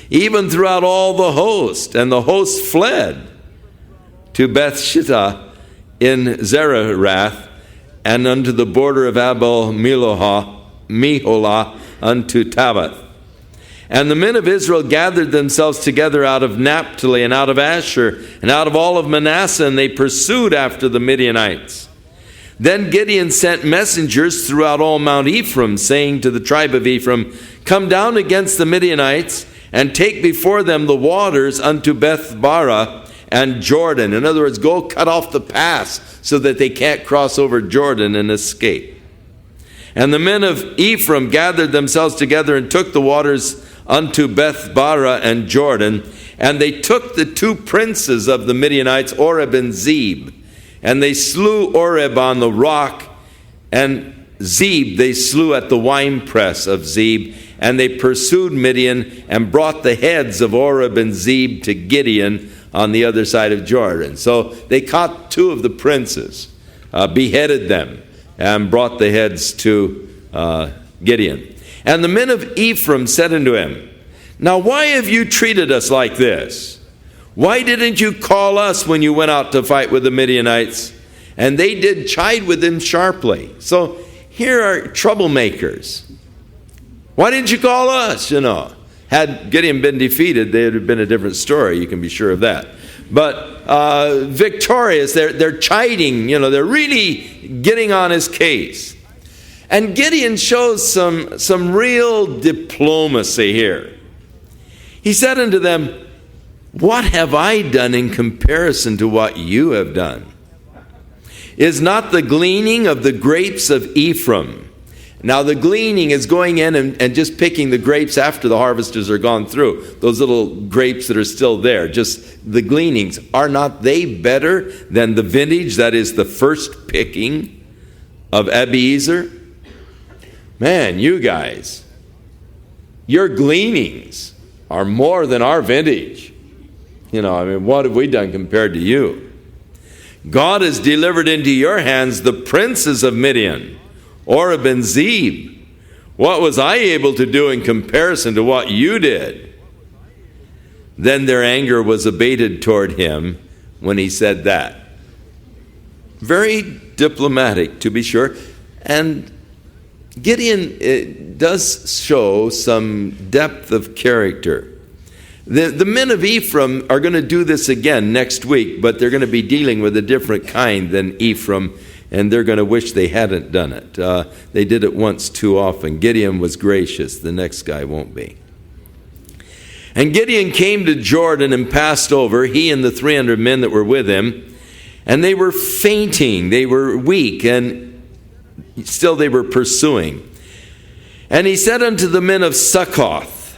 Even throughout all the host, and the host fled to Bethshittah in Zererath, and unto the border of Abel Meholah unto Tabbath. And the men of Israel gathered themselves together out of Naphtali and out of Asher and out of all of Manasseh, and they pursued after the Midianites. Then Gideon sent messengers throughout all Mount Ephraim, saying to the tribe of Ephraim, "Come down against the Midianites, and take before them the waters unto Beth-barah and Jordan." In other words, go cut off the pass so that they can't cross over Jordan and escape. And the men of Ephraim gathered themselves together and took the waters unto Beth-barah and Jordan, and they took the 2 princes of the Midianites, Oreb and Zeb, and they slew Oreb on the rock, and Zeb they slew at the winepress of Zeb, and they pursued Midian and brought the heads of Oreb and Zeb to Gideon on the other side of Jordan. So they caught 2 of the princes, beheaded them, and brought the heads to Gideon. And the men of Ephraim said unto him, "Now why have you treated us like this? Why didn't you call us when you went out to fight with the Midianites?" And they did chide with him sharply. So here are troublemakers. Why didn't you call us? Had Gideon been defeated, there would have been a different story. You can be sure of that. But victorious, they're chiding. They're really getting on his case. And Gideon shows some real diplomacy here. He said unto them, "What have I done in comparison to what you have done? Is not the gleaning of the grapes of Ephraim?" Now the gleaning is going in and just picking the grapes after the harvesters are gone through. Those little grapes that are still there, just the gleanings. Are not they better than the vintage, that is the first picking of Abiezer? Man, you guys, your gleanings are more than our vintage. What have we done compared to you? God has delivered into your hands the princes of Midian, Oreb and Zeb. What was I able to do in comparison to what you did?" Then their anger was abated toward him when he said that. Very diplomatic, to be sure. And Gideon does show some depth of character. The men of Ephraim are going to do this again next week, but they're going to be dealing with a different kind than Ephraim, and they're going to wish they hadn't done it. They did it once too often. Gideon was gracious. The next guy won't be. And Gideon came to Jordan and passed over, he and the 300 men that were with him, and they were fainting. They were weak, and still they were pursuing. And he said unto the men of Succoth,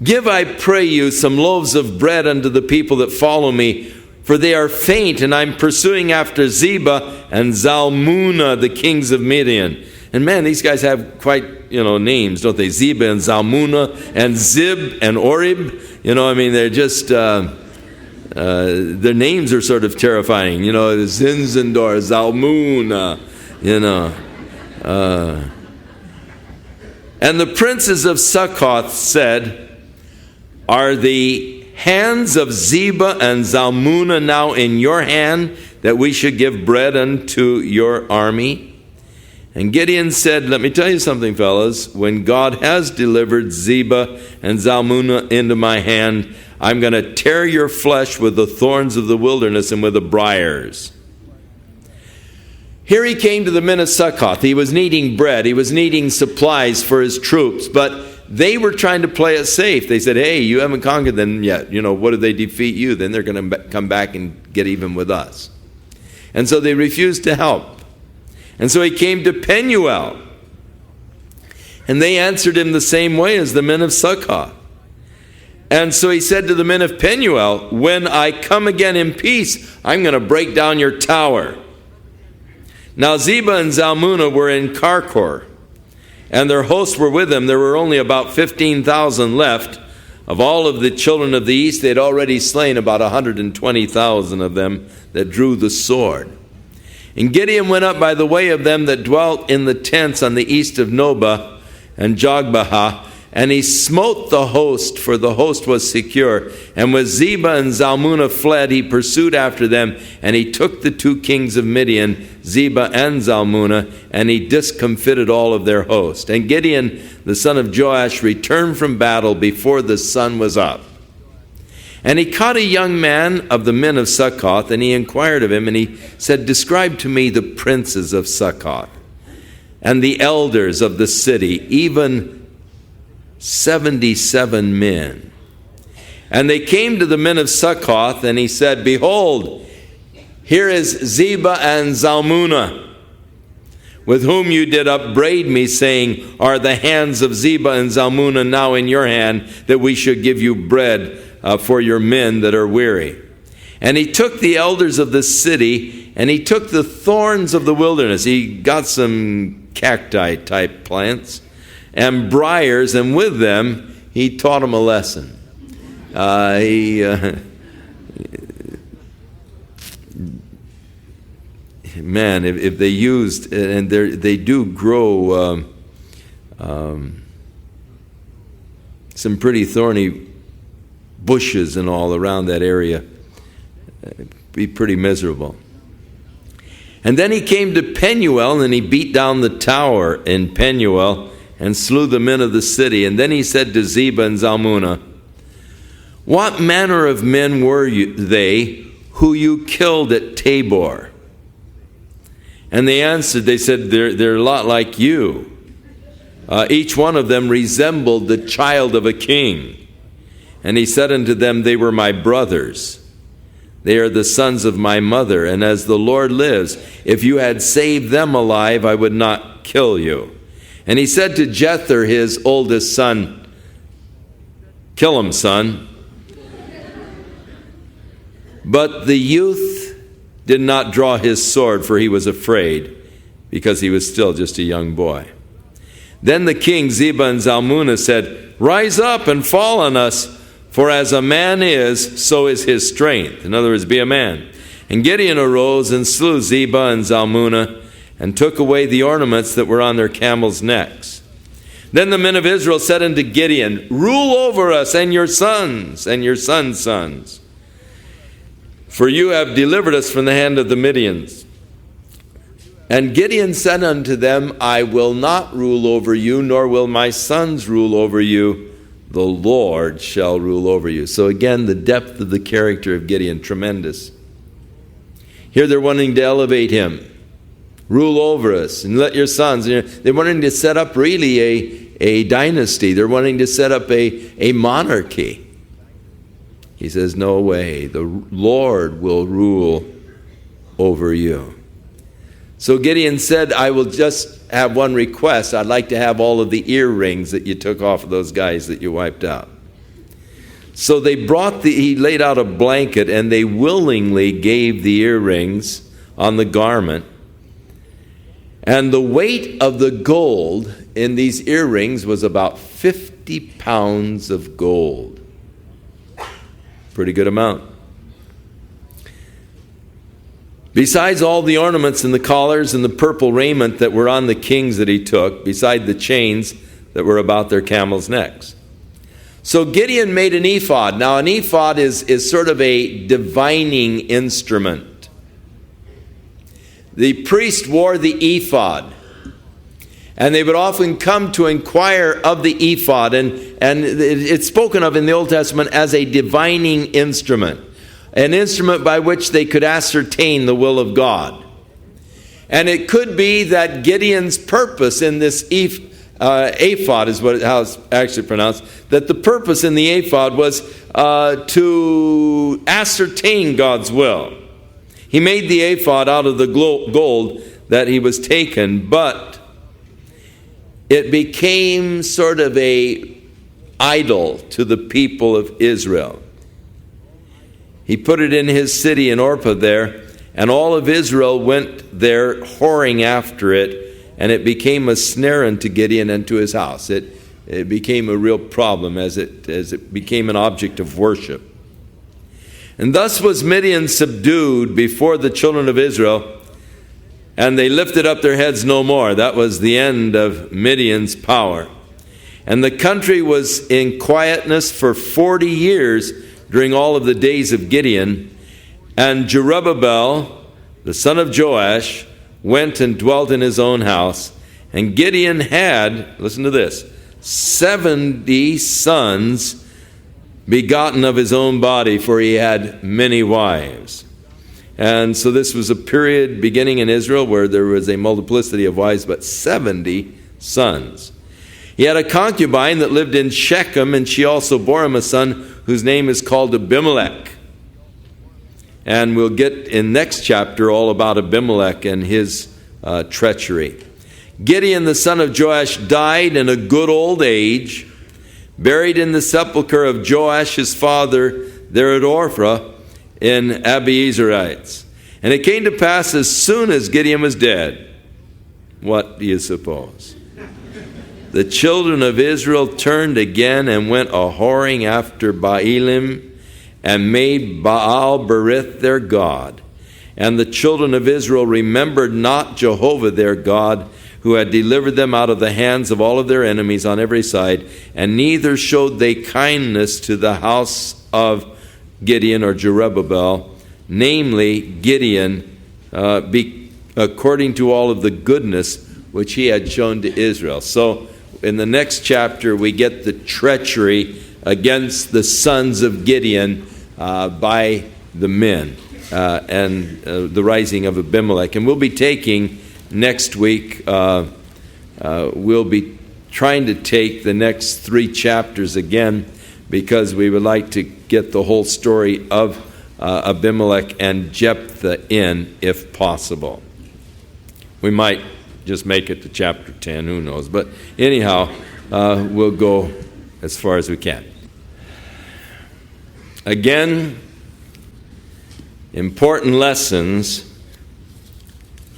"Give, I pray you, some loaves of bread unto the people that follow me, for they are faint, and I'm pursuing after Zebah and Zalmunna, the kings of Midian." And man, these guys have quite, names, don't they? Zebah and Zalmunna and Zib and Orib. They're just, their names are sort of terrifying. Zinzendor, Zalmunna, And the princes of Succoth said, "Are the hands of Zebah and Zalmunna now in your hand, that we should give bread unto your army?" And Gideon said, "Let me tell you something, fellas. When God has delivered Zebah and Zalmunna into my hand, I'm going to tear your flesh with the thorns of the wilderness and with the briars." Here he came to the men of Succoth. He was needing bread. He was needing supplies for his troops. But they were trying to play it safe. They said, "Hey, you haven't conquered them yet. What if they defeat you? Then they're going to come back and get even with us." And so they refused to help. And so he came to Penuel. And they answered him the same way as the men of Succoth. And so he said to the men of Penuel, "When I come again in peace, I'm going to break down your tower." Now Zebah and Zalmunna were in Karkor, and their hosts were with them. There were only about 15,000 left. Of all of the children of the east, they had already slain about 120,000 of them that drew the sword. And Gideon went up by the way of them that dwelt in the tents on the east of Nobah and Jogbehah, and he smote the host, for the host was secure. And with Zebah and Zalmunna fled, he pursued after them, and he took the 2 kings of Midian, Zebah and Zalmunna, and he discomfited all of their host. And Gideon, the son of Joash, returned from battle before the sun was up. And he caught a young man of the men of Succoth, and he inquired of him, and he said, "Describe to me the princes of Succoth and the elders of the city, even 77 men." And they came to the men of Succoth, and he said, "Behold, here is Zebah and Zalmunna, with whom you did upbraid me, saying, Are the hands of Zebah and Zalmunna now in your hand, that we should give you bread for your men that are weary?" And he took the elders of the city, and he took the thorns of the wilderness. He got some cacti-type plants and briars, and with them he taught them a lesson. Man, if they used, and they do grow some pretty thorny bushes and all around that area, it'd be pretty miserable. And then he came to Penuel, and he beat down the tower in Penuel and slew the men of the city. And then he said to Zebah and Zalmunna, "What manner of men were they who you killed at Tabor?" And they answered, they said, they're a lot like you. Each one of them resembled the child of a king. And he said unto them, "They were my brothers. They are the sons of my mother. And as the Lord lives, if you had saved them alive, I would not kill you." And he said to Jether, his oldest son, "Kill him, son." But the youth did not draw his sword, for he was afraid, because he was still just a young boy. Then the king, Zebah and Zalmunna, said, "Rise up and fall on us, for as a man is, so is his strength." In other words, be a man. And Gideon arose and slew Zebah and Zalmunna, and took away the ornaments that were on their camels' necks. Then the men of Israel said unto Gideon, Rule over us and your sons and your sons' sons, for you have delivered us from the hand of the Midians. And Gideon said unto them, I will not rule over you, nor will my sons rule over you. The Lord shall rule over you. So again, the depth of the character of Gideon, tremendous. Here they're wanting to elevate him. Rule over us and let your sons. They're wanting to set up really a dynasty. They're wanting to set up a monarchy. He says, no way. The Lord will rule over you. So Gideon said, I will just have one request. I'd like to have all of the earrings that you took off of those guys that you wiped out. So he laid out a blanket, and they willingly gave the earrings on the garment. And the weight of the gold in these earrings was about 50 pounds of gold. Pretty good amount. Besides all the ornaments and the collars and the purple raiment that were on the kings that he took, beside the chains that were about their camels' necks. So Gideon made an ephod. Now an ephod is sort of a divining instrument. The priest wore the ephod, and they would often come to inquire of the ephod, and it's spoken of in the Old Testament as a divining instrument, an instrument by which they could ascertain the will of God. And it could be that Gideon's purpose in this ephod is how it's actually pronounced, that the purpose in the ephod was to ascertain God's will. He made the ephod out of the gold that he was taken, but it became sort of a idol to the people of Israel. He put it in his city in Orpah there, and all of Israel went there whoring after it, and it became a snare unto Gideon and to his house. It became a real problem as it became an object of worship. And thus was Midian subdued before the children of Israel, and they lifted up their heads no more. That was the end of Midian's power. And the country was in quietness for 40 years during all of the days of Gideon. And Jerubbaal, the son of Joash, went and dwelt in his own house. And Gideon had, listen to this, 70 sons begotten of his own body, for he had many wives. And so this was a period beginning in Israel where there was a multiplicity of wives, but 70 sons. He had a concubine that lived in Shechem, and she also bore him a son whose name is called Abimelech. And we'll get in next chapter all about Abimelech and his treachery. Gideon, the son of Joash, died in a good old age, buried in the sepulchre of Joash his father there at Ophrah in Abiezerites. And it came to pass as soon as Gideon was dead, what do you suppose? The children of Israel turned again and went a-whoring after Baalim, and made Baal-berith their god. And the children of Israel remembered not Jehovah their God, who had delivered them out of the hands of all of their enemies on every side, and neither showed they kindness to the house of Gideon or Jerubbaal, namely Gideon, according to all of the goodness which he had shown to Israel. So in the next chapter we get the treachery against the sons of Gideon by the men and the rising of Abimelech. And we'll be taking next week, we'll be trying to take the next 3 chapters again, because we would like to get the whole story of Abimelech and Jephthah in, if possible. We might just make it to chapter 10, who knows. But anyhow, we'll go as far as we can. Again, important lessons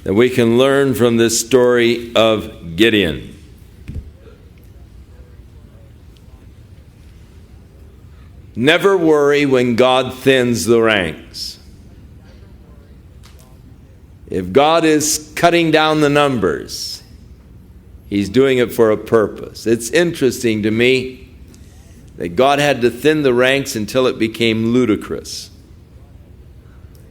that we can learn from this story of Gideon. Never worry when God thins the ranks. If God is cutting down the numbers, He's doing it for a purpose. It's interesting to me that God had to thin the ranks until it became ludicrous.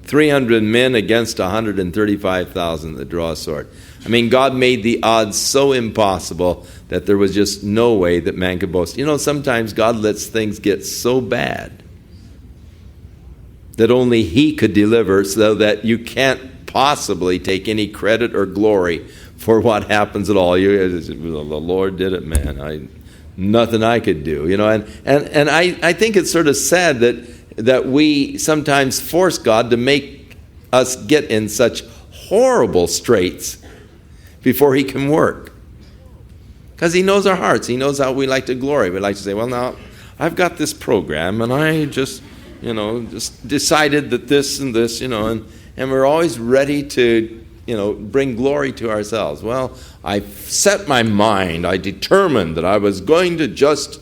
300 men against 135,000 that draw a sword. I mean, God made the odds so impossible that there was just no way that man could boast. You know, sometimes God lets things get so bad that only He could deliver, so that you can't possibly take any credit or glory for what happens at all. The Lord did it, man. Nothing I could do. You know, and I think it's sort of sad that we sometimes force God to make us get in such horrible straits before He can work. Because He knows our hearts. He knows how we like to glory. We like to say, well, now, I've got this program, and I just decided that this and this, and we're always ready to, bring glory to ourselves. Well, I set my mind, I determined that I was going to just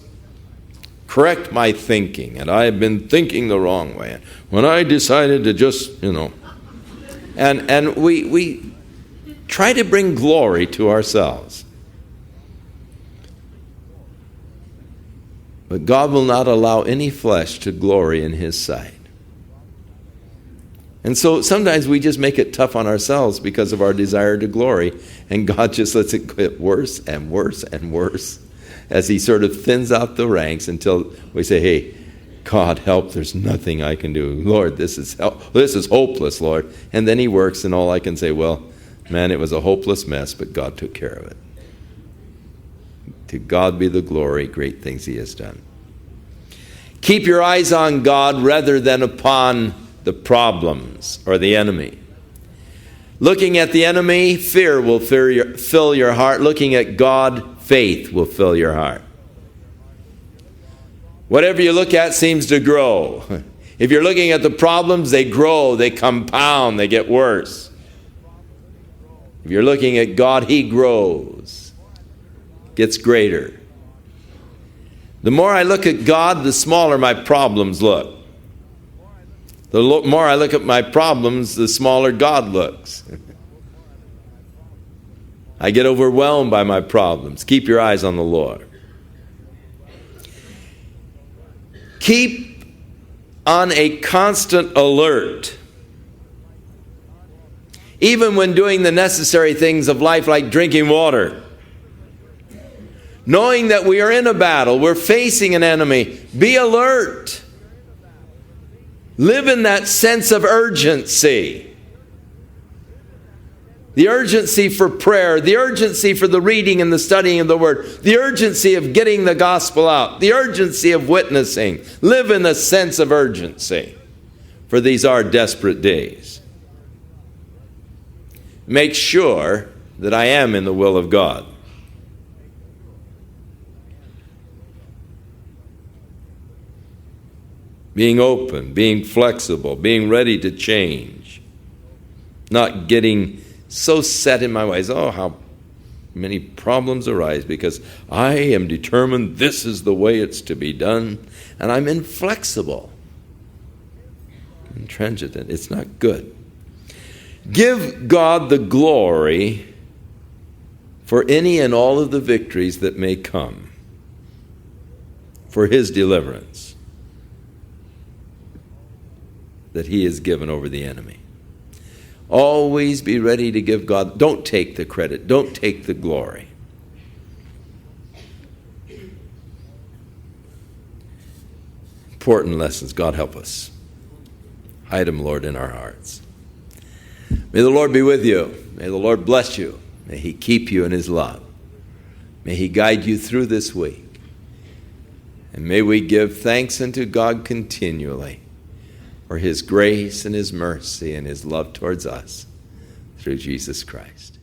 correct my thinking, and I have been thinking the wrong way. When I decided to just, and we try to bring glory to ourselves. But God will not allow any flesh to glory in His sight. And so sometimes we just make it tough on ourselves because of our desire to glory, and God just lets it get worse and worse and worse as He sort of thins out the ranks until we say, hey, God, help, there's nothing I can do. Lord, this is hopeless, Lord. And then He works, and all I can say, well, man, it was a hopeless mess, but God took care of it. To God be the glory, great things He has done. Keep your eyes on God rather than upon the problems or the enemy. Looking at the enemy, fear will fill your heart. Looking at God, faith will fill your heart. Whatever you look at seems to grow. If you're looking at the problems, they grow, they compound, they get worse. If you're looking at God, He grows, gets greater. The more I look at God, the smaller my problems look. The more I look at my problems, the smaller God looks. I get overwhelmed by my problems. Keep your eyes on the Lord. Keep on a constant alert. Even when doing the necessary things of life like drinking water. Knowing that we are in a battle, we're facing an enemy. Be alert. Live in that sense of urgency. The urgency for prayer, the urgency for the reading and the studying of the Word, the urgency of getting the gospel out, the urgency of witnessing. Live in a sense of urgency, for these are desperate days. Make sure that I am in the will of God. Being open, being flexible, being ready to change. Not getting so set in my ways. Oh, how many problems arise because I am determined this is the way it's to be done. And I'm inflexible. Intransigent. It's not good. Give God the glory for any and all of the victories that may come. For His deliverance that He has given over the enemy. Always be ready to give God. Don't take the credit. Don't take the glory. Important lessons. God help us. Hide them, Lord, in our hearts. May the Lord be with you. May the Lord bless you. May He keep you in His love. May He guide you through this week. And may we give thanks unto God continually for His grace and His mercy and His love towards us through Jesus Christ.